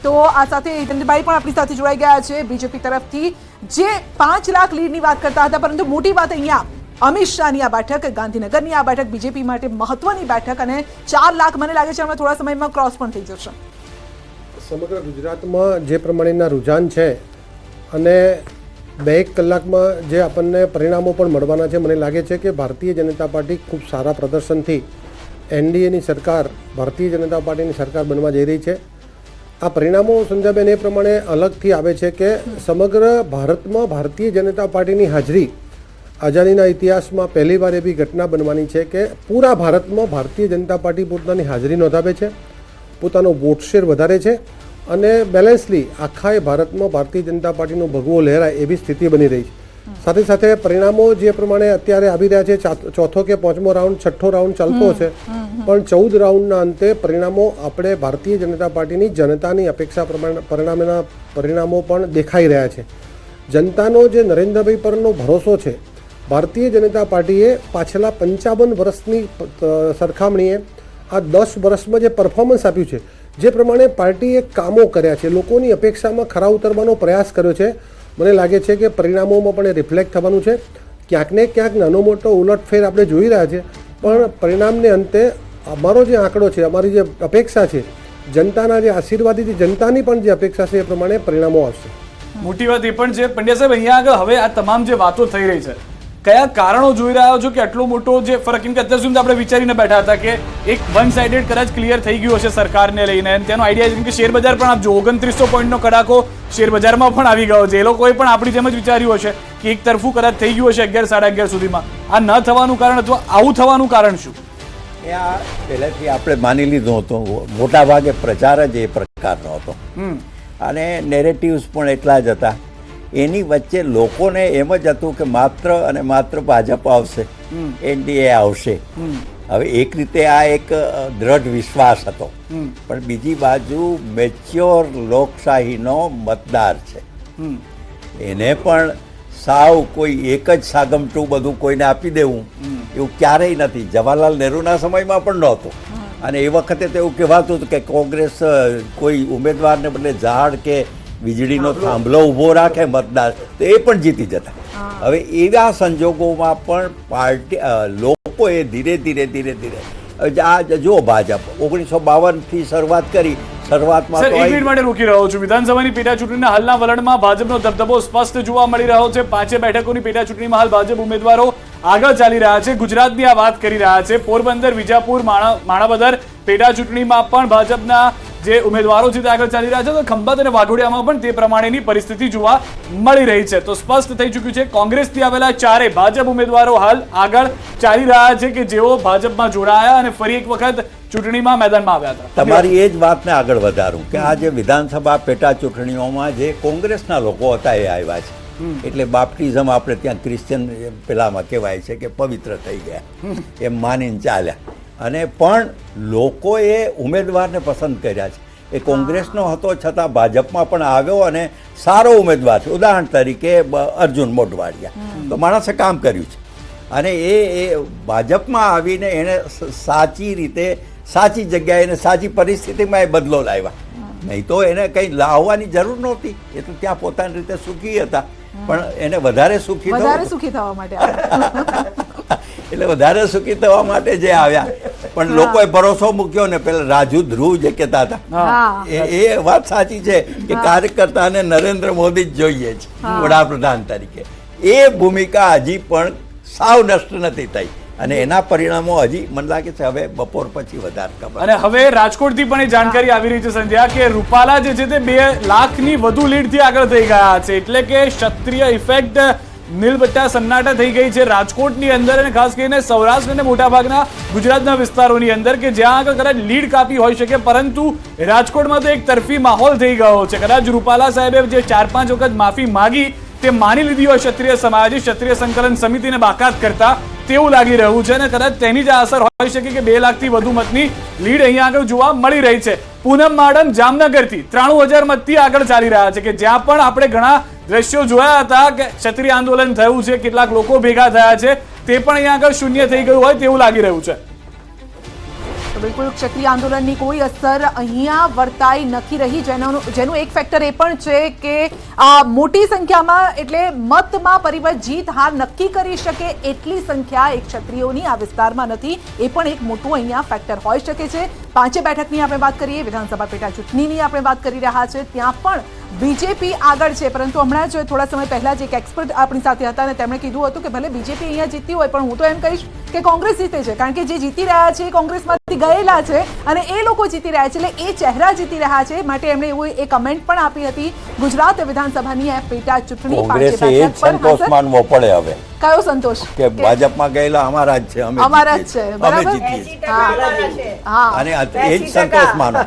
તો આ સાથે હિતેન્દ્રભાઈ પણ આપણી સાથે જોડાઈ ગયા છે બીજેપી તરફથી, જે 5 લાખ લીડની વાત કરતા હતા, પરંતુ મોટી વાત અહીંયા અમિત શાહની આ બેઠક, ગાંધીનગરની આ બેઠક બીજેપી માટે મહત્વની બેઠક, અને 4 લાખ મને લાગે છે હમણાં થોડા સમયમાં ક્રોસ પણ થઈ જશે. સમગ્ર ગુજરાતમાં જે પ્રમાણેના રુઝાન છે અને 2-1 કલાકમાં જે આપણને પરિણામો પણ મળવાના છે, મને લાગે છે કે ભારતીય જનતા પાર્ટી ખૂબ સારા પ્રદર્શનથી એનડીએની સરકાર, ભારતીય જનતા પાર્ટીની સરકાર બનવા જઈ રહી છે. આ પરિણામો સંજયબેન એ પ્રમાણે અલગથી આવે છે કે સમગ્ર ભારતમાં ભારતીય જનતા પાર્ટીની હાજરી આઝાદીના ઇતિહાસમાં પહેલીવાર એવી ઘટના બનવાની છે કે પૂરા ભારતમાં ભારતીય જનતા પાર્ટી પોતાની હાજરી નોંધાવે છે, પોતાનો વોટ શેર વધારે છે અને બેલેન્સલી આખા ભારતમાં ભારતીય જનતા પાર્ટીનો ભગવો લહેરાય એવી સ્થિતિ બની રહી છે. સાથે સાથે પરિણામો જે પ્રમાણે અત્યારે આવી રહ્યા છે, ચોથો કે 5મો રાઉન્ડ, 6ઠ્ઠો રાઉન્ડ ચાલતો હશે, પણ 14 રાઉન્ડના અંતે પરિણામો આપણે ભારતીય જનતા પાર્ટીની જનતાની અપેક્ષા પ્રમાણે પરિણામો પણ દેખાઈ રહ્યા છે. જનતાનો જે નરેન્દ્રભાઈ પરનો ભરોસો છે, ભારતીય જનતા પાર્ટીએ પાછલા 55 વર્ષની સરખામણીએ આ 10 વર્ષમાં જે પરફોર્મન્સ આપ્યું છે, જે પ્રમાણે પાર્ટીએ કામો કર્યા છે, લોકોની અપેક્ષામાં ખરા ઉતરવાનો પ્રયાસ કર્યો છે, મને લાગે છે કે પરિણામોમાં પણ એ રિફ્લેક્ટ થવાનું છે. ક્યાંક ને ક્યાંક નાનો મોટો ઉલટફેર આપણે જોઈ રહ્યા છે, પણ પરિણામને અંતે અમારો જે આંકડો છે, અમારી જે અપેક્ષા છે, જનતાના જે આશીર્વાદથી જનતાની પણ જે અપેક્ષા છે એ પ્રમાણે પરિણામો આવશે. મોટી વાત એ પણ છે પંડ્યા સાહેબ, અહીંયા આગળ હવે આ તમામ જે વાતો થઈ રહી છે, કયા કારણો જોઈ રહ્યા છો કે આટલો મોટો જે ફરક? કેમ કે અત્યાર સુધી આપણે વિચારીને બેઠા હતા કે એક વન સાઇડેડ કદાચ ક્લિયર થઈ ગયું હશે સરકારને લઈને, અને તેનો આઈડિયા છે કે શેર બજાર પણ આપ જો 2900 પોઈન્ટનો કડાકો શેર બજારમાં પણ આવી ગયો છે. એ લોકોએ પણ આપણી જેમ જ વિચાર્યું હશે કે એક તરફું કદાચ થઈ ગયું હશે 11-11:30 સુધીમાં. આ ન થવાનું કારણ અથવા આવું થવાનું કારણ શું? એ આ પહેલેથી આપણે માની લીધું હતું, મોટા ભાગે પ્રચાર જ એ પ્રકારનો હતો અને નેરેટિવ્સ પણ એટલા જ હતા. એની વચ્ચે લોકોને એમ જ હતું કે માત્ર અને માત્ર ભાજપ આવશે, એનડીએ આવશે. હવે એક રીતે આ એક દ્રઢ વિશ્વાસ હતો, પણ બીજી બાજુ મેચ્યોર લોકશાહીનો મતદાર છે, એને પણ સાવ કોઈ એક જ સાગમટું બધું કોઈને આપી દેવું એવું ક્યારેય નથી. જવાહરલાલ નહેરુના સમયમાં પણ નહોતું, અને એ વખતે તો એવું કહેવાતું હતું કે કોંગ્રેસ કોઈ ઉમેદવારને બદલે ઝાડ કે વીજળીનો થાંભલો ઊભો રાખે મતદાર તો એ પણ જીતી જતા. હવે એવા સંજોગોમાં પણ પાર્ટી લોકોએ ધીરે ધીરે આ જુઓ, ભાજપ 1952થી શરૂઆત કરી. શરૂઆતમાં સર, એક મિનિટ માટે રોકી રહ્યો છું. વિધાનસભાની પેટા ચૂંટણીના હાલના વલણમાં ભાજપનો દબદબો સ્પષ્ટ જોવા મળી રહ્યો છે. 5 બેઠકોની પેટા ચૂંટણીમાં હાલ ભાજપ ઉમેદવારો આગળ ચાલી રહ્યા છે. ગુજરાતની આ વાત કરી રહ્યા છે. પોરબંદર, વિજાપુર, માણાવદર પેટા ચૂંટણીમાં પણ ભાજપના જે ઉમેદવારો છે તે આગળ ચાલી રહ્યા છે, તો ખંભાત અને વાઘોડિયામાં પણ તે પ્રમાણેની પરિસ્થિતિ જોવા મળી રહી છે. તો સ્પષ્ટ થઈ ચૂક્યું છે કોંગ્રેસથી આવેલા 4 ભાજપ ઉમેદવારો હાલ આગળ ચાલી રહ્યા છે કે જેઓ ભાજપમાં જોડાયા અને ફરી એક વખત ચૂંટણીમાં મેદાનમાં આવ્યા હતા. તમારી એ જ વાતને આગળ વધારું કે આ જે વિધાનસભા પેટા ચૂંટણીઓમાં જે કોંગ્રેસના લોકો હતા એ આવ્યા છે, એટલે બાપ્ટિઝમ આપણે ત્યાં ક્રિશ્ચિયન પેલામાં કહેવાય છે કે પવિત્ર થઈ ગયા એમ માનીને ચાલ્યા. અને પણ લોકોએ ઉમેદવારને પસંદ કર્યા છે. એ કોંગ્રેસનો હતો છતાં ભાજપમાં પણ આવ્યો અને સારો ઉમેદવાર છે. ઉદાહરણ તરીકે અર્જુન મોઢવાડિયા તો માણસે કામ કર્યું છે, અને એ ભાજપમાં આવીને એણે સાચી રીતે સાચી જગ્યાએ એને સાચી પરિસ્થિતિમાં એ બદલો લાવ્યા. નહીં તો એને કંઈ લાવવાની જરૂર નહોતી. એ તો ત્યાં પોતાની રીતે સુખી હતા, પણ એને વધારે સુખી થવા માટે એટલે વધારે સુખી થવા માટે જે આવ્યા. પણ લોકોએ ભરોસો મૂક્યો ને, પેલા રાજુ ધ્રુવ જે કહેતા હતા એ વાત સાચી છે કે કાર્યકર્તાને નરેન્દ્ર મોદી જ જોઈએ છે વડાપ્રધાન તરીકે. એ ભૂમિકા હજી પણ સાવ નષ્ટ નથી થઈ, અને એના પરિણામો હજી મને લાગે છે હવે બપોર પછી વધારે ખબર. અને હવે રાજકોટથી પણ એ જાણકારી આવી રહી છે સંધ્યા કે રૂપાલા જે છે તે 2 લાખની વધુ લીડથી આગળ થઈ ગયા છે, એટલે કે ક્ષત્રિય ઇફેક્ટ નીલબટ્ટા સન્નાટા થઈ ગઈ છે રાજકોટની અંદર, અને ખાસ કરીને સૌરાષ્ટ્ર અને મોટાભાગના ગુજરાતના વિસ્તારોની અંદર કે જ્યાં આગળ કદાચ લીડ કાપી હોઈ શકે, પરંતુ રાજકોટમાં તો એક તરફી માહોલ થઈ ગયો છે. કદાચ રૂપાલા સાહેબે જે 4-5 વખત માફી માગી તે માની લીધી હોય ક્ષત્રિય સમાજે, ક્ષત્રિય સંકલન સમિતિને બાકાત કરતા તેવું લાગી રહ્યું છે, અને કદાચ તેની જ અસર હોઈ શકે કે 2 લાખથી વધુ મતની લીડ અહીંયા આગળ જોવા મળી રહી છે. પૂનમ માડમ જામનગરથી 93,000 મતથી આગળ ચાલી રહ્યા છે, કે જ્યાં પણ આપણે ઘણા દ્રશ્યો જોયા હતા કે ક્ષત્રિય આંદોલન થયું છે, કેટલાક લોકો ભેગા થયા છે, તે પણ અહીંયા આગળ શૂન્ય થઈ ગયું હોય તેવું લાગી રહ્યું છે. તો બિલકુલ ક્ષત્રિય આંદોલનની કોઈ અસર અહીંયા વર્તાઈ નથી રહી, જેનું એક ફેક્ટર એ પણ છે કે મોટી સંખ્યામાં એટલે મતમાં પરિબળ જીત હાર નક્કી કરી શકે એટલી સંખ્યા એક ક્ષત્રિયોની આ વિસ્તારમાં નથી, એ પણ એક મોટું અહીંયા ફેક્ટર હોઈ શકે છે. 5 બેઠકની આપણે વાત કરીએ, વિધાનસભા પેટા ચૂંટણીની આપણે વાત કરી રહ્યા છે, ત્યાં પણ બીજેપી આગળ છે. પરંતુ હમણાં જ થોડા સમય પહેલા જ એક એક્સપર્ટ આપણી સાથે હતા અને તેમણે કીધું હતું કે ભલે બીજેપી અહીંયા જીતી હોય પણ હું તો એમ કહીશ કે કોંગ્રેસ જીતે છે, કારણ કે જે જીતી રહ્યા છે કોંગ્રેસમાંથી ગયેલા છે અને એ લોકો જીતી રહ્યા છે, એટલે એ ચહેરા જીતી રહ્યા છે. માટે એમણે એવું એ કમેન્ટ પણ આપી હતી. ગુજરાત વિધાનસભાની આ પેટા ચૂંટણી કોંગ્રેસે એ જ સંતોષ માનવો પડે. હવે કયો સંતોષ? કે ભાજપમાં ગયેલા અમારા જ છે, અમારા જ છે, બરાબર. હા, અને એ જ સંતોષ માનો.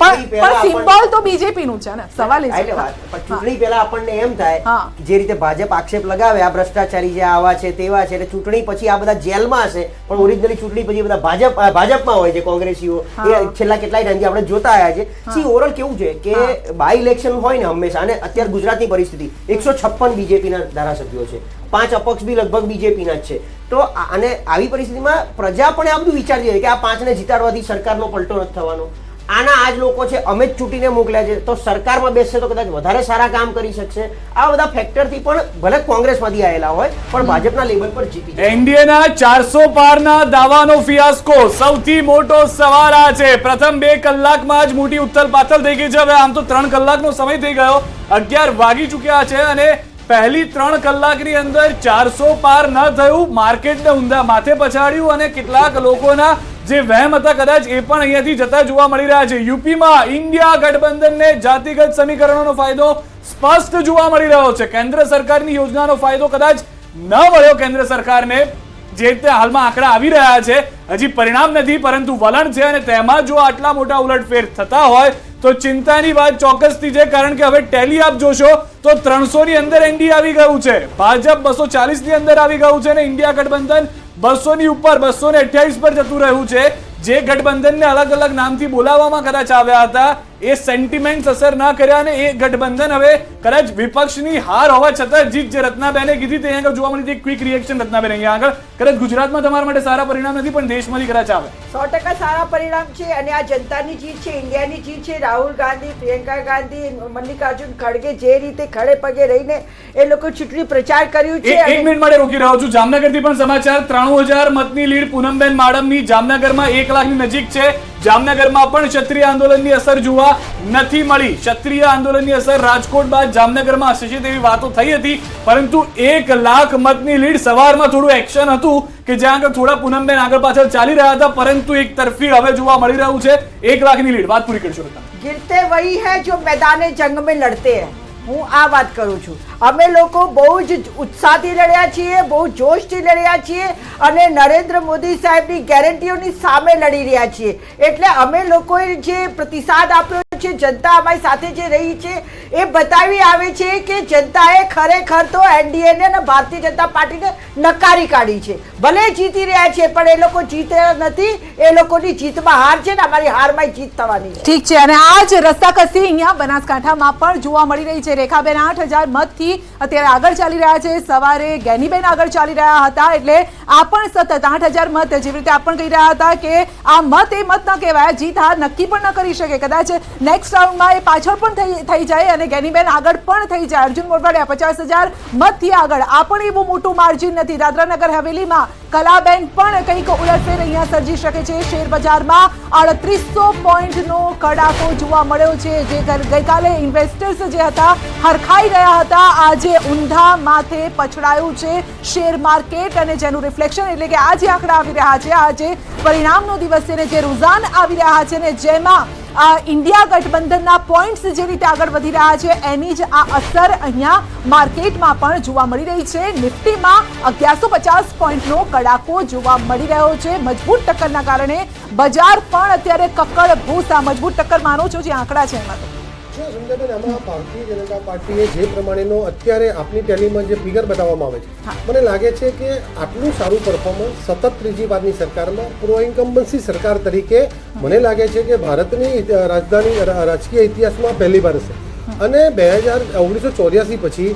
પણ સિમ્બોલ તો બીજેપી નું છે ને, સવાલ એ છે. ચૂંટણી પહેલા આપણને એમ થાય જે રીતે ભાજપ આક્ષેપ લગાવે આ ભ્રષ્ટાચારી છે, આવા છે, તેવા છે, એટલે ચૂંટણી પછી આ બધા જેલમાં હશે, પણ ઓરિજિનલી ચૂંટણી પછી બધા ભાજપમાં હોય છે કોંગ્રેસીઓ. એ છેલ્લા કેટલાય ટાઈમથી આપણે જોતા આવ્યા છે. સી ઓવરઓલ કેવું છે કે બાય ઇલેક્શન હોય ને હંમેશા, અને અત્યારે ગુજરાતની પરિસ્થિતિ 156 બીજેપીના ધારાસભ્યો છે, 5 અપક્ષ બી લગભગ બીજેપીના જ છે. તો અને આવી પરિસ્થિતિમાં પ્રજા પણ આ બધું વિચારતી હોય કે આ 5ને જીતાડવાથી સરકારનો પલટો નથી થવાનો. આના આ જ લોકો છે, અમે જ ચૂંટીને મોકલ્યા છે, તો સરકારમાં બેસશે તો કદાચ વધારે સારા કામ કરી શકશે. આ બધા ફેક્ટરથી પણ ભલે કોંગ્રેસમાંથી આવેલા હોય પણ ભાજપના લેવલ પર જીતી જાય. એનડીએના 400 પારના દાવાનો ફિયાસ્કો, સૌથી મોટો સવાલ આ છે. પ્રથમ 2 કલાકમાં જ મોટી ઉથલપાથલ થઈ ગઈ છે. હવે આમ તો 3 કલાકનો સમય થઈ ગયો, 11 વાગી ચૂક્યા છે અને પહેલી 3 કલાકની અંદર 400 પાર ન થયું, માર્કેટને ઊંધા માથે પછાડ્યું અને કેટલાક લોકોના જે વહેમ હતા કદાચ એ પણ અહીંયાથી જતા જોવા મળી રહ્યા છે. યુપીમાં ઇન્ડિયા ગઠબંધનને જાતિગત સમીકરણોનો ફાયદો સ્પષ્ટ જોવા મળી રહ્યો છે. કેન્દ્ર સરકારની યોજનાનો ફાયદો કદાચ ન મળ્યો કેન્દ્ર સરકારને, જે રીતે હાલમાં આંકડા આવી રહ્યા છે. હજી પરિણામ નથી પરંતુ વલણ છે, અને તેમાં જો આટલા મોટા ઉલટફેર થતા હોય તો ચિંતાની વાત ચોક્કસથી છે. કારણ કે હવે ટેલી આપ જોશો તો 300 ની અંદર એનડીએ આવી ગયું છે, ભાજપ 240 ની અંદર આવી ગયું છે, અને ઇન્ડિયા ગઠબંધન 200 ની ઉપર 228 પર જતું રહ્યું છે. જે ગઠબંધનને અલગ અલગ નામથી બોલાવવામાં કદાચ આવ્યા હતા એ સેન્ટિમેન્ટ અસર ના કર્યા અને એ ગઠબંધન હવે કદાચ વિપક્ષની હાર હોવા છતાં જીત જે રત્નાબેને કીધી તે આગળ જોવા મળી હતી. ક્વિક રિએક્શન રત્નાબેન અહીંયા આગળ. કદાચ ગુજરાતમાં તમારા માટે સારા પરિણામ નથી પણ દેશમાંથી કદાચ આવે. 100% સારા પરિણામ છે અને આ જનતાની જીત છે, ઇન્ડિયાની જીત છે. રાહુલ ગાંધી, પ્રિયંકા ગાંધી, મલ્લિકાર્જુન ખડગે જે રીતે ખડે પગે રહીને એ લોકો ચૂંટણી પ્રચાર કર્યું છે. એક મિનિટ માટે રોકી રહ્યો છું. જામનગરથી પણ સમાચાર, 93,000 મતની લીડ પૂનમબેન માડમની જામનગરમાં 1 લાખની નજીક છે. જામનગરમાં પણ ક્ષત્રિય આંદોલનની અસર જોવા નથી મળી. ક્ષત્રિય આંદોલનની અસર રાજકોટ બાદ જામનગરમાં હશે તેવી વાતો થઈ હતી, પરંતુ 1 લાખ મતની લીડ, સવારમાં થોડું એક્શન હતું કે જ્યાં આગળ થોડા પૂનમબેન આગળ પાછળ ચાલી રહ્યા હતા, પરંતુ એક તરફી હવે જોવા મળી રહ્યું છે. 1 લાખની લીડ. વાત પૂરી કરશો. गिरते वही है जो मैदान जंग में लड़ते हैं. હું આ વાત કરું છું. અમે લોકો બહુ જ ઉત્સાહથી લડ્યા છીએ, બહુ જોશથી લડ્યા છીએ અને નરેન્દ્ર મોદી સાહેબની ગેરંટીઓની સામે લડી રહ્યા છીએ. એટલે અમે લોકોએ જે પ્રતિસાદ આપ્યો છે, જનતા અમારી સાથે જે રહી છે એ બતાવી આવે છે કે જનતાએ ખરેખર તો એનડીએને અને ભારતીય જનતા પાર્ટીને નકારી કાઢી છે. ભલે જીતી રહ્યા છે પણ એ લોકો જીત્યા નથી, એ લોકોની જીતમાં હાર છે ને અમારી હારમાં જીત થવાની છે. ઠીક છે. અને આ જ રસ્તાકસી અહીંયા બનાસકાંઠામાં પણ જોવા મળી રહી છે. રેખાબેન 8,000 મતથી અત્યારે આગળ ચાલી રહ્યા છે. સવારે ગેનીબેન આગળ ચાલી રહ્યા હતા, એટલે આ પણ સતત 8,000 મત, જેવી રીતે આપ પણ કહી રહ્યા હતા કે આ મત એ મત ન કહેવાય, જીત હાર નક્કી પણ ન કરી શકે. કદાચ નેક્સ્ટ રાઉન્ડમાં એ પાછળ પણ થઈ જાય અને ગેનીબેન આગળ પણ થઈ જાય. અર્જુન મોઢવાડિયા 50,000 મતથી આગળ, આ પણ એવું મોટું માર્જિન નથી. દાદરાનગર હવેલીમાં કલાબેન પણ કંઈક ઉલટફેર અહીંયા સર્જી શકે છે. શેર બજારમાં 3800 પોઈન્ટનો કડાકો જોવા મળ્યો છે. જે ગઈકાલે ઇન્વેસ્ટર્સ જે હતા હરખાઈ ગયા હતા, આજે ઊંધા માથે પછડાયું છે શેર માર્કેટ, અને જેનું રિફ્લેક્શન એટલે કે આજે આંકડા આવી રહ્યા છે, આજે પરિણામનો દિવસ છે ને જે રુઝાન આવી રહ્યા છે ને જેમાં ઇન્ડિયા ગઠબંધનના પોઈન્ટ્સ જે રીતે આગળ વધી રહ્યા છે એની જ આ અસર અહીંયા માર્કેટમાં પણ જોવા મળી રહી છે. નિફ્ટીમાં 1150 પોઈન્ટનો કડાકો જોવા મળી રહ્યો છે. મજબૂત ટક્કરના કારણે બજાર પણ અત્યારે કક્કડ ભૂસા મજબૂત ટક્કર માનો છો જે આંકડા છે એમાં. સંજયબેન, આમાં ભારતીય જનતા પાર્ટીએ જે પ્રમાણેનો અત્યારે આપની ટેલીમાં જે ફિગર બતાવવામાં આવે છે, મને લાગે છે કે આટલું સારું પરફોર્મન્સ સતત ત્રીજી વારની સરકારમાં પ્રો ઇન્કમ્બન્સી સરકાર તરીકે મને લાગે છે કે ભારતની રાજધાની રાજકીય ઇતિહાસમાં પહેલી વાર હશે. અને 1984 પછી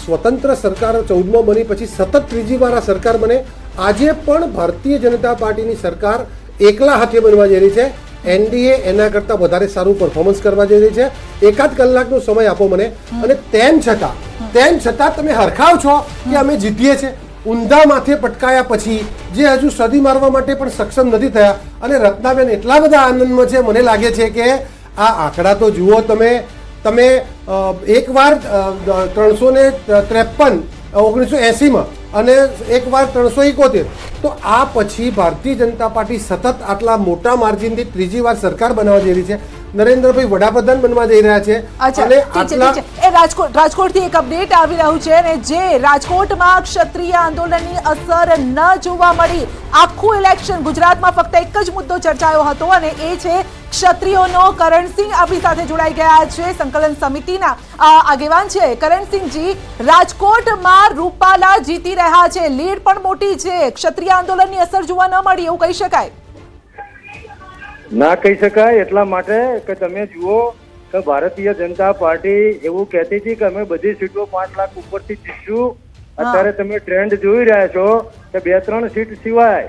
સ્વતંત્ર સરકાર 14માં બની પછી સતત ત્રીજી વાર આ સરકાર બને. આજે પણ ભારતીય જનતા પાર્ટીની સરકાર એકલા હાથે બનવા જઈ રહી છે. એનડીએ એના કરતાં વધારે સારું પરફોર્મન્સ કરવા જઈ રહી છે. એકાદ કલાકનો સમય આપો મને. અને તેમ છતાં તમે હરખાવ છો કે અમે જીતીએ છીએ. ઊંધા માથે પટકાયા પછી જે હજુ સદી મારવા માટે પણ સક્ષમ નથી થયા. અને રત્નાબેન એટલા બધા આનંદમાં છે, મને લાગે છે કે આ આંકડા તો જુઓ તમે. એકવાર 353 1980માં અને એકવાર 371. તો આ પછી ભારતીય જનતા પાર્ટી સતત આટલા મોટા માર્જિનથી ત્રીજી વાર સરકાર બનાવવા જઈ રહી છે. નરેન્દ્રભાઈ વડાપ્રધાન બનવા જઈ રહ્યા છે. અને આટલા રાજકોટથી એક અપડેટ આવી રહ્યું છે અને જે રાજકોટમાં ક્ષત્રિય આંદોલનની અસર ન જોવા મળી. આખું ઇલેક્શન ગુજરાતમાં ફક્ત એક જ મુદ્દો ચર્ચાયો હતો અને એ છે ક્ષત્રિયોનો. કરણસિંહ આપણી સાથે જોડાઈ ગયા છે, સંકલન સમિતિના આગેવાન છે. કરણસિંહજી, રાજકોટમાં રૂપાલા જીતી રહ્યા છે, લીડ પણ મોટી છે, ક્ષત્રિય આંદોલનની અસર જોવા ન મળી એવું કહી શકાય? ના કહી શકાય, એટલા માટે કે તમે જુઓ કે ભારતીય જનતા પાર્ટી એવું કહેતી હતી કે અમે બધી સીટો 5 લાખ ઉપરથી જીતશું. અત્યારે તમે ટ્રેન્ડ જોઈ રહ્યા છો કે 2-3 સીટ સિવાય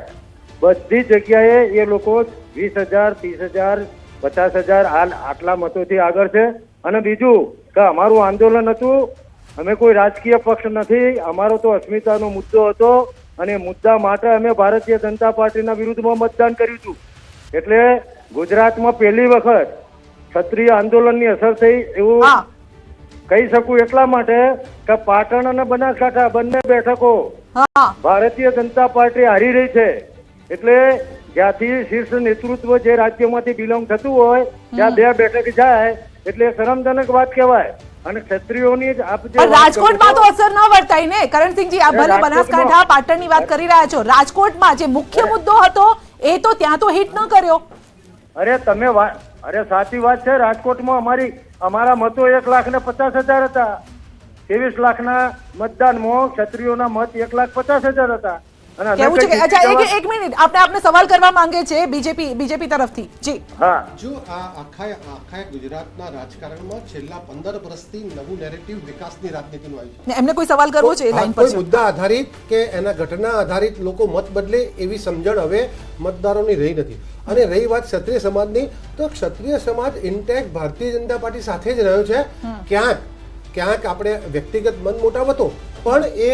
બધી જગ્યાએ એ લોકો 20,000, 30,000, 50,000 આટલા મતોથી આગળ છે. અને બીજું કે અમારું આંદોલન હતું, અમે કોઈ રાજકીય પક્ષ નથી, અમારો તો અસ્મિતાનો મુદ્દો હતો અને મુદ્દા માટે અમે ભારતીય જનતા પાર્ટીના વિરુદ્ધમાં મતદાન કર્યું હતું. એટલે ગુજરાતમાં પહેલી વખત ક્ષત્રિય આંદોલનની અસર થઈ એવું કહી શકું. એટલા માટે કે પાટણ અને બનાસકાંઠા બંને બેઠકો ભારતીય જનતા પાર્ટી હારી રહી છે. એટલે જ્યાંથી શીર્ષ નેતૃત્વ જે રાજ્યમાંથી બિલોંગ થતું હોય ત્યાં 2 બેઠક જાય એટલે શરમજનક વાત કહેવાય. અને ક્ષત્રિયોની રાજકોટમાં તો અસર ન વર્તાય ને કરણસિંહજી. આ ભલે બનાસકાંઠા પાટણની વાત કરી રહ્યા છો, રાજકોટમાં જે મુખ્ય મુદ્દો હતો એ તો ત્યાં તો હિટ ન કર્યો. અરે સાચી વાત છે. રાજકોટમાં અમારા મતો 1,50,000 હતા. 23 લાખના મતદાનમાં ક્ષત્રિયોના મત 1,50,000 હતા. કેવું છે કે અચ્છા એક મિનિટ આપને સવાલ કરવા માંગે છે બીજેપી તરફથી. જી હા, જો આખા ગુજરાતના રાજકારણમાં છેલ્લા 15 વર્ષથી નવું નેરેટિવ વિકાસની રાજનીતિનું આવ્યું છે. એમને કોઈ સવાલ કરવો છે લાઈન પર? કોઈ મુદ્દા આધારિત કે એના ઘટના આધારિત લોકો મત બદલે એવી સમજણ હવે મતદારોની રહી નથી. અને રહી વાત ક્ષત્રિય સમાજની, તો ક્ષત્રિય સમાજ ઇન્ટેક્ટ ભારતીય જનતા પાર્ટી સાથે જ રહ્યો છે. ક્યાંક આપણે વ્યક્તિગત મન મોટાવ હતો, પણ એ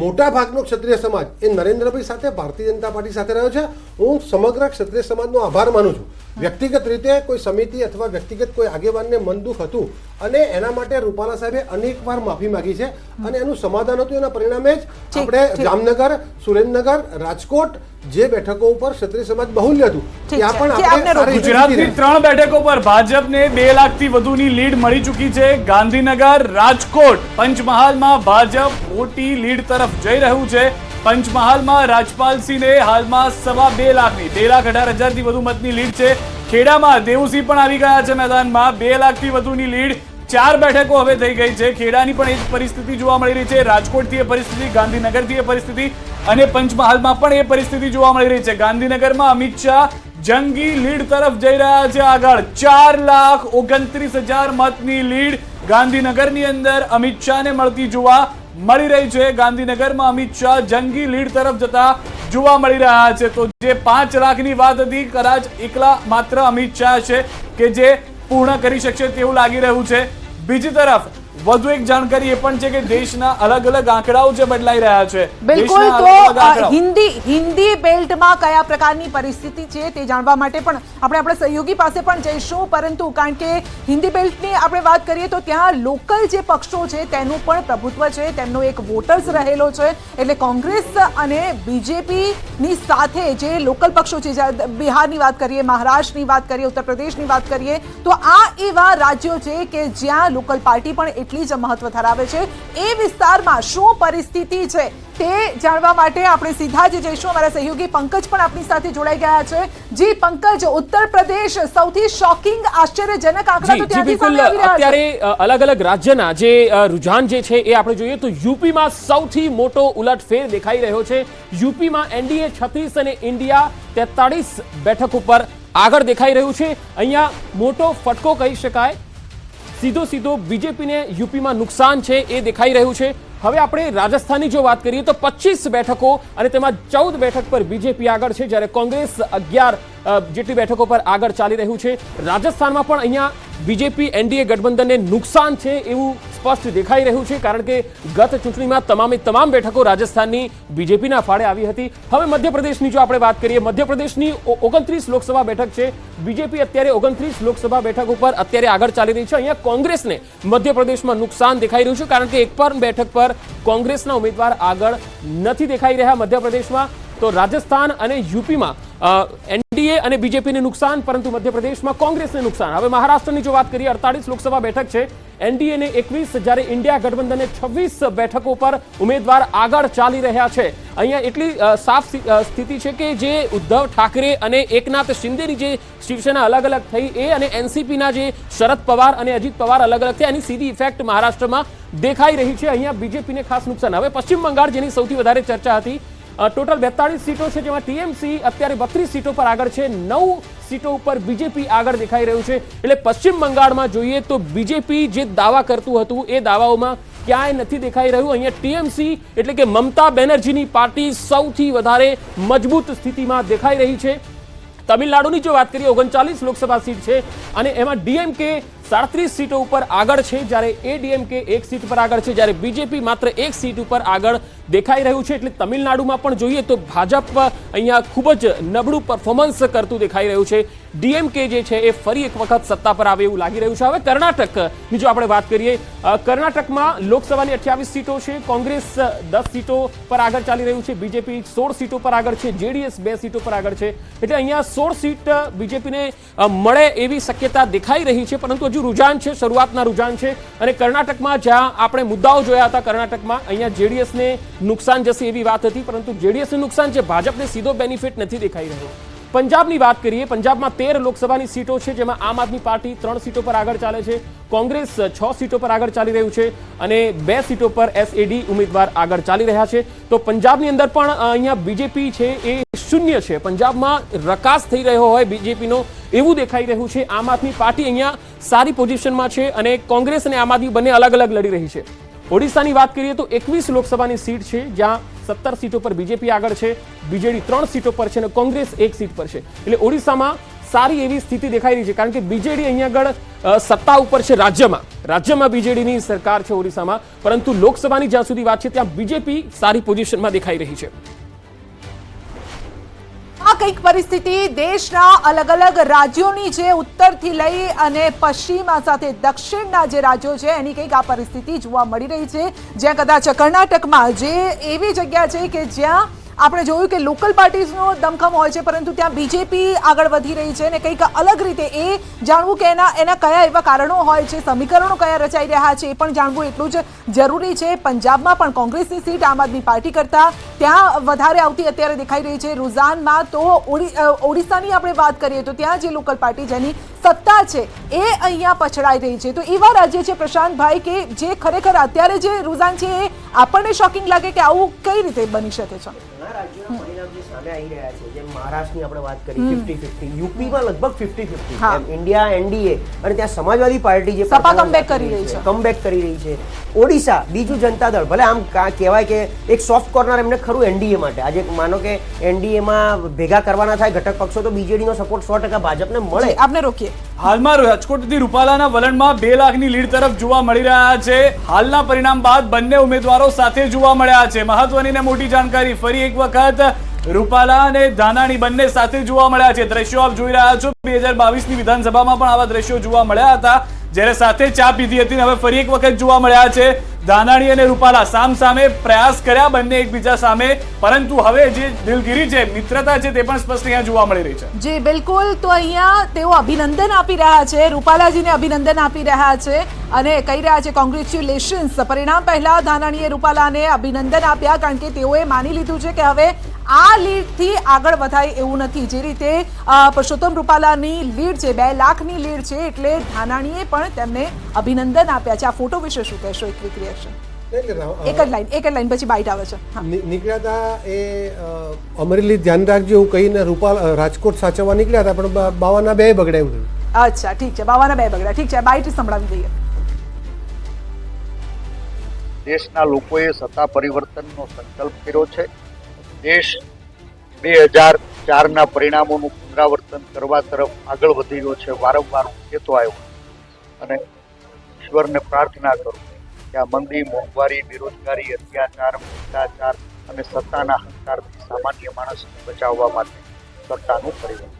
મોટા ભાગનો ક્ષત્રિય સમાજ એ નરેન્દ્રભાઈ સાથે ભારતીય જનતા પાર્ટી સાથે રહ્યો છે. હું સમગ્ર ક્ષત્રિય સમાજનો આભાર માનું છું. વ્યક્તિગત રીતે કોઈ સમિતિ અથવા વ્યક્તિગત કોઈ આગેવાનને મન દુઃખ હતું અને એના માટે રૂપાલા સાહેબે અનેકવાર માફી માંગી છે અને એનું સમાધાન હતું. એના પરિણામે જ આપણે જામનગર, સુરેન્દ્રનગર, રાજકોટ જે બેઠકો ઉપર ક્ષત્રિય સમાજ બહુલ્ય હતું ત્યાં પણ આપણે ગુજરાતની 3 બેઠકો પર ભાજપને 2 લાખથી વધુની લીડ મળી ચૂકી છે. ગાંધીનગર, રાજકોટ, પંચમહાલમાં ભાજપ મોટી લીડ તરફ જઈ રહ્યું છે. પંચમહાલમાં રાજપાલસિંહને હાલમાં 2.25 લાખની 2,18,000થી વધુ મતની લીડ છે. ખેડામાં દેવુસિંહ પણ આવી ગયા છે મેદાનમાં, 2 લાખથી વધુની લીડ. 4 બેઠકો હવે થઈ ગઈ છે. ખેડાની પણ એ જ પરિસ્થિતિ જોવા મળી રહી છે. રાજકોટથી એ પરિસ્થિતિ, ગાંધીનગરથી એ પરિસ્થિતિ અને પંચમહાલમાં પણ એ પરિસ્થિતિ જોવા મળી રહી છે. ગાંધીનગરમાં અમિત શાહ જંગી લીડ તરફ જઈ રહ્યા છે આગળ. 4,29,000 મતની લીડ ગાંધીનગરની અંદર અમિત શાહને મળતી જોવા મળી રહી છે. ગાંધીનગરમાં અમિત શાહ જંગી લીડ તરફ જતા જોવા મળી રહ્યા છે. તો જે 5 લાખની વાત હતી, કદાચ એકલા માત્ર અમિત શાહ છે કે જે પૂર્ણ કરી શકશે તેવું લાગી રહ્યું છે. બીજી તરફ વધુ એક જાણકારી એ પણ છે કે દેશના અલગ અલગ આંકડાઓ જે બદલાઈ રહ્યા છે. બિલકુલ. તો હિન્દી બેલ્ટમાં કયા પ્રકારની પરિસ્થિતિ છે તે જાણવા માટે પણ આપણે સહયોગી પાસે પણ જઈશું. પરંતુ કારણ કે હિન્દી બેલ્ટની આપણે વાત કરીએ તો ત્યાં લોકલ જે પક્ષો છે તેનું પણ પ્રભુત્વ છે, તેમનો એક વોટર્સ રહેલો છે. એટલે કોંગ્રેસ અને બીજેપીની સાથે જે લોકલ પક્ષો છે, બિહારની વાત કરીએ, મહારાષ્ટ્રની વાત કરીએ, ઉત્તર પ્રદેશની વાત કરીએ, તો આ એવા રાજ્યો છે કે જ્યાં લોકલ પાર્ટી પણ એટલી જ મહત્વ ધરાવે છે. એ વિસ્તારમાં શું પરિસ્થિતિ છે તે જાણવા માટે આપણે સીધા જ જઈશું. અમારા સહયોગી પંકજ પણ આપણી સાથે જોડાઈ ગયા છે. જી પંકજ, ઉત્તર પ્રદેશ સૌથી શોકિંગ, આશ્ચર્યજનક આંકડા તો ત્યાંથી સામે આવી રહ્યા છે. અત્યારે અલગ અલગ રાજ્યના જે રુઝાન જે છે એ આપણે જોઈએ તો યુપીમાં સૌથી મોટો ઉલટફેર દેખાઈ રહ્યો છે. યુપીમાં એનડીએ 36 અને ઇન્ડિયા 43 બેઠક ઉપર આગળ દેખાઈ રહ્યું છે. અહીંયા મોટો ફટકો કહી શકાય. સીધો બીજેપીને યુપીમાં નુકસાન છે એ દેખાઈ રહ્યું છે. હવે આપણે રાજસ્થાનની જો વાત કરીએ તો 25 બેઠકો અને તેમાં 14 બેઠક પર બીજેપી આગળ છે, જ્યારે કોંગ્રેસ 11 જેટલી બેઠકો પર આગળ ચાલી રહ્યું છે. રાજસ્થાનમાં પણ અહીંયા બીજેપી એનડીએ ગઠબંધનને નુકસાન છે એવું સ્પષ્ટ દેખાઈ રહ્યું છે, કારણ કે ગત ચૂંટણીમાં તમામ બેઠકો રાજસ્થાનની બીજેપીના ફાળે આવી હતી. હવે મધ્યપ્રદેશની જો આપણે વાત કરીએ, મધ્યપ્રદેશની 29 લોકસભા બેઠક છે. બીજેપી અત્યારે 29 લોકસભા બેઠક ઉપર અત્યારે આગળ ચાલી રહી છે. અહીંયા કોંગ્રેસને મધ્યપ્રદેશમાં નુકસાન દેખાઈ રહ્યું છે, કારણ કે એક પણ બેઠક પર કોંગ્રેસના ઉમેદવાર આગળ નથી દેખાઈ રહ્યા મધ્યપ્રદેશમાં. તો રાજસ્થાન અને યુપીમાં એનડીએ અને બીજેપીને નુકસાન, પરંતુ મધ્યપ્રદેશમાં કોંગ્રેસને નુકસાન. હવે મહારાષ્ટ્રની જો વાત કરીએ, 48 લોકસભા બેઠક છે, એનડીએને 21, જ્યારે ઇન્ડિયા ગઠબંધને 26 બેઠકો પર ઉમેદવાર આગળ ચાલી રહ્યા છે. અહીંયા એટલી સાફ સ્થિતિ છે કે જે ઉદ્ધવ ઠાકરે અને એકનાથ શિંદેની જે શિવસેના અલગ અલગ થઈ એ અને એનસીપીના જે શરદ પવાર અને અજીત પવાર અલગ અલગ થયા, એની સીધી ઇફેક્ટ મહારાષ્ટ્રમાં દેખાઈ રહી છે. અહીંયા બીજેપીને ખાસ નુકસાન. હવે પશ્ચિમ બંગાળ, જેની સૌથી વધારે ચર્ચા હતી, ટોટલ 42 સીટો છે, જેમાં ટીએમસી અત્યારે 32 સીટો પર આગળ છે, 9 સીટો ઉપર બીજેપી આગળ દેખાઈ રહ્યું છે. એટલે પશ્ચિમ બંગાળમાં જોઈએ તો બીજેપી જે દાવા કરતું હતું એ દાવાઓમાં ક્યાંય નથી દેખાઈ રહ્યું. અહીંયા ટીએમસી એટલે કે મમતા બેનર્જીની પાર્ટી સૌથી વધારે મજબૂત સ્થિતિમાં દેખાઈ રહી છે. તમિલનાડુની જો વાત કરીએ, 39 લોકસભા સીટ છે અને એમાં ડીએમકે 37 સીટો ઉપર આગળ છે, જ્યારે એડીએમકે 1 સીટ પર આગળ છે, જ્યારે બીજેપી માત્ર 1 સીટ ઉપર આગળ દેખાઈ રહ્યું છે. એટલે તમિલનાડુમાં પણ જોઈએ તો ભાજપ અહીંયા ખૂબ જ નબળું પરફોર્મન્સ કરતું દેખાઈ રહ્યું છે. ડીએમકે જે છે એ ફરી એક વખત સત્તા પર આવે એવું લાગી રહ્યું છે. હવે કર્ણાટકની જો આપણે વાત કરીએ, કર્ણાટકમાં લોકસભાની 28 સીટો છે, કોંગ્રેસ 10 સીટો પર આગળ ચાલી રહ્યું છે, બીજેપી 16 સીટો પર આગળ છે, જેડીએસ 2 સીટો પર આગળ છે. એટલે અહીંયા 16 સીટ બીજેપીને મળે એવી શક્યતા દેખાઈ રહી છે, પરંતુ હજુ રૂઝાન છે, શરૂઆતના રૂઝાન છે. અને કર્ણાટકમાં જ્યાં આપણે મુદ્દાઓ જોયા હતા, કર્ણાટકમાં અહીંયા જેડીએસને નુકસાન જશે એવી વાત હતી, પરંતુ જેડીએસને નુકસાન છે, ભાજપને સીધો બેનિફિટ નથી દેખાઈ રહ્યો. પંજાબની વાત કરીએ, પંજાબમાં 13 લોકસભાની સીટો છે, જેમાં આમ આદમી પાર્ટી 3 સીટો પર આગળ ચાલે છે, કોંગ્રેસ 6 સીટો પર આગળ ચાલી રહ્યું છે અને 2 સીટો પર એસએડી ઉમેદવાર આગળ ચાલી રહ્યા છે. તો પંજાબની અંદર પણ અહીંયા બીજેપી છે એ શૂન્ય છે. પંજાબમાં રકાસ થઈ રહ્યો હોય બીજેપીનો એવું દેખાઈ રહ્યું છે. આમ આદમી પાર્ટી અહીંયા સારી પોઝિશનમાં છે અને કોંગ્રેસ અને આમ આદમી બંને અલગ અલગ લડી રહી છે. ઓડિશાની વાત કરીએ તો 21 લોકસભાની સીટ છે, જ્યાં 17 સીટો પર બીજેપી આગળ છે, બીજેડી 3 સીટો પર છે અને કોંગ્રેસ 1 સીટ પર છે. એટલે ઓડિશામાં સારી એવી સ્થિતિ દેખાઈ રહી છે, કારણ કે બીજેડી અહીંયા આગળ સત્તા ઉપર છે. રાજ્યમાં બીજેડીની સરકાર છે ઓડિશામાં, પરંતુ લોકસભાની જ્યાં સુધી વાત છે ત્યાં બીજેપી સારી પોઝિશનમાં દેખાઈ રહી છે. આ કંઈક પરિસ્થિતિ દેશના અલગ અલગ રાજ્યોની છે, ઉત્તરથી લઈ અને પશ્ચિમ સાથે દક્ષિણના જે રાજ્યો છે એની કંઈક આ પરિસ્થિતિ જોવા મળી રહી છે. જ્યાં કદાચ કર્ણાટકમાં જે એવી જગ્યા છે કે જ્યાં આપણે જોયું કે લોકલ પાર્ટીઝનો દમખમ હોય છે, પરંતુ ત્યાં બીજેપી આગળ વધી રહી છે અને કંઈક અલગ રીતે એ જાણવું કે એના કયા એવા કારણો હોય છે, સમીકરણો કયા રચાઈ રહ્યા છે એ પણ જાણવું એટલું જ જરૂરી છે. પંજાબમાં પણ કોંગ્રેસની સીટ આમ આદમી પાર્ટી કરતા ત્યાં વધારે આવતી અત્યારે દેખાઈ રહી છે રૂઝાનમાં. તો ઓડિશાની આપણે વાત કરીએ તો ત્યાં જે લોકલ પાર્ટી જેની સત્તા છે એ અહીંયા પછડાઈ રહી છે. તો એવા રાજ્ય છે પ્રશાંતભાઈ કે જે ખરેખર અત્યારે જે રૂઝાન છે એ આપણને શોકિંગ લાગે કે આવું કઈ રીતે બની શકે છે. રાજ્યોના પરિણામ જે સામે આવી રહ્યા છે, જેમ મહારાષ્ટ્રની આપણે વાત કરી 50-50, યુપીમાં લગભગ 50-50, એમ ઇન્ડિયા એનડીએ અને ત્યાં સમાજવાદી પાર્ટી જે સપા કમબેક કરી રહી છે. ઓડિશા બીજુ જનતા દળ, ભલે આમ કહેવાય કે એક સોફ્ટ કોર્નર એમને ખરું એનડીએ માટે. આજે માનો કે એનડીએમાં ભેગા કરવાના થાય ઘટક પક્ષો તો બીજેડીનો સપોર્ટ 100% ભાજપને મળે. આપને રોકીએ. હાલમાં રાજકોટથી રૂપાલાના વલણમાં 2 લાખની લીડ તરફ જોવા મળી રહ્યા છે. હાલના પરિણામ બાદ બંને ઉમેદવારો સાથે જોવા મળ્યા છે. મહત્વની ને મોટી જાણકારી, ફરી એક વખત રૂપાલા અને ધાનાણી બંને સાથે જોવા મળ્યા છે. દ્રશ્યો આપ જોઈ રહ્યા છો. 2022ની વિધાનસભામાં પણ આવા દ્રશ્યો જોવા મળ્યા હતા, જ્યારે સાથે ચા પીધી હતી. હવે ફરી એક વખત જોવા મળ્યા છે. ધાનાણી અને રૂપાલા સામ સામે પ્રયાસ કર્યા બંને એકબીજા સામે, પરંતુ હવે જે દિલગીરી છે, મિત્રતા છે, તે પણ સ્પષ્ટ અહીંયા જોવા મળી રહી છે. જી બિલકુલ. તો અહીંયા તેઓ અભિનંદન આપી રહ્યા છે, રૂપાલાજીને અભિનંદન આપી રહ્યા છે અને કહી રહ્યા છે કોંગ્રેચ્યુલેશન્સ. પરિણામ પહેલા ધાનાણીએ રૂપાલાને અભિનંદન આપ્યા, કારણ કે તેઓએ માની લીધું છે કે હવે આ લીડથી આગળ વધાય એવું નથી. જે રીતે પરસોત્તમ રૂપાલાની લીડ છે, 2 લાખની લીડ છે, એટલે ધાનાણીએ પણ તેમને અભિનંદન આપ્યા છે. આ ફોટો વિશે શું કહેશો? એક ક્વિક રિએક્શન. એક જ લાઈન પછી બાઇટ આવે છે. નીકળ્યા હતા એ અમરેલી ધ્યાન રાખજો એવું કહીને રાજકોટ સાચવવા નીકળ્યા હતા, પણ બાવાના 2 બગડાયું. અચ્છા ઠીક છે, બાવાના 2 બગડ્યા. ઠીક છે, બાઇટ સંભળાવી દઈએ. દેશના લોકોએ સત્તા પરિવર્તનનો સંકલ્પ કર્યો છે. દેશ 2004ના પરિણામોનું પુનરાવર્તન કરવા તરફ આગળ વધી રહ્યો છે. વારંવાર હું કહેતો આવ્યો અને ઈશ્વરને પ્રાર્થના કરું કે આ મંદી, મોંઘવારી, બેરોજગારી, અત્યાચાર, ભ્રષ્ટાચાર અને સત્તાના અહંકારથી સામાન્ય માણસને બચાવવા માટે સત્તાનું પરિવર્તન.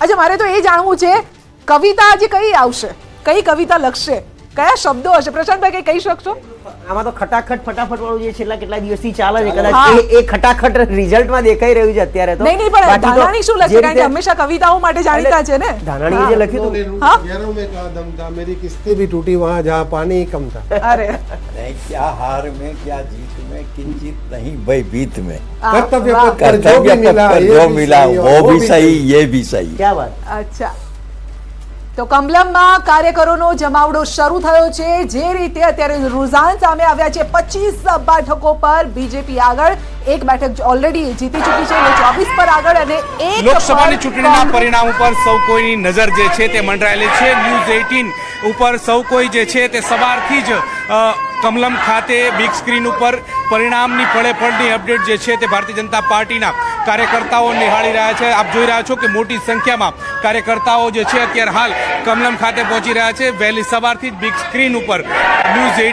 અચ્છા, મારે તો એ જાણવું છે, કવિતા આજે કઈ આવશે, કઈ કવિતા લખશે, કયા શબ્દો હશે? પ્રશાંતભાઈ કઈ કહી શકશો? આમાં તો ખટાખટ ફટાફટ વાળું જે છેલ્લા કેટલા દિવસથી ચાલે છે, કદાચ એ ખટાખટ રિઝલ્ટમાં દેખાઈ રહ્યું છે અત્યારે. તો નહીં પણ ધાનાણી શું લખે? કારણ કે હંમેશા કવિતાઓ માટે જાણીતા છે ને. ધાનાણીએ જે લખ્યું હતું, यारों में का दम था, मेरी किस्तें भी टूटी वहाँ जहाँ पानी कम था. અરે नहीं, क्या हार में क्या जीत में किंचित नहीं भयभीत में कर्तव्य वाह, पथ पर जो भी मिला कर्तव्य ये जो भी मिला सही और वो वो भी सही ये भी सही. ક્યાં વાત. અચ્છા, તો કમલમમાં કાર્યકરોનો જમાવડો શરૂ થયો છે. જે રીતે અત્યારે રુઝાન સામે આવ્યા છે, 25 બેઠકો પર બીજેપી આગળ, એક બેઠક ઓલરેડી જીતી ચૂકી છે, એટલે 24 પર આગળ, અને એક લોકસભાની પર ચૂંટણીના કોંગ્રેસ. પરિણામ ઉપર સૌ કોઈની નજર જે છે તે મંડરાયેલી છે. ન્યૂઝ 18 ઉપર સૌ કોઈ જે છે તે સવારથી જ કમલમ ખાતે બિગ સ્ક્રીન ઉપર પરિણામની પળે પળની અપડેટ જે છે તે ભારતીય જનતા પાર્ટીના કાર્યકર્તાઓ નિહાળી રહ્યા છે. આપ જોઈ રહ્યા છો કે મોટી સંખ્યામાં કાર્યકર્તાઓ જે છે અત્યારે હાલ કમલમ ખાતે પહોંચી રહ્યા છે. વહેલી સવારથી જ બિગ સ્ક્રીન ઉપર ન્યૂઝ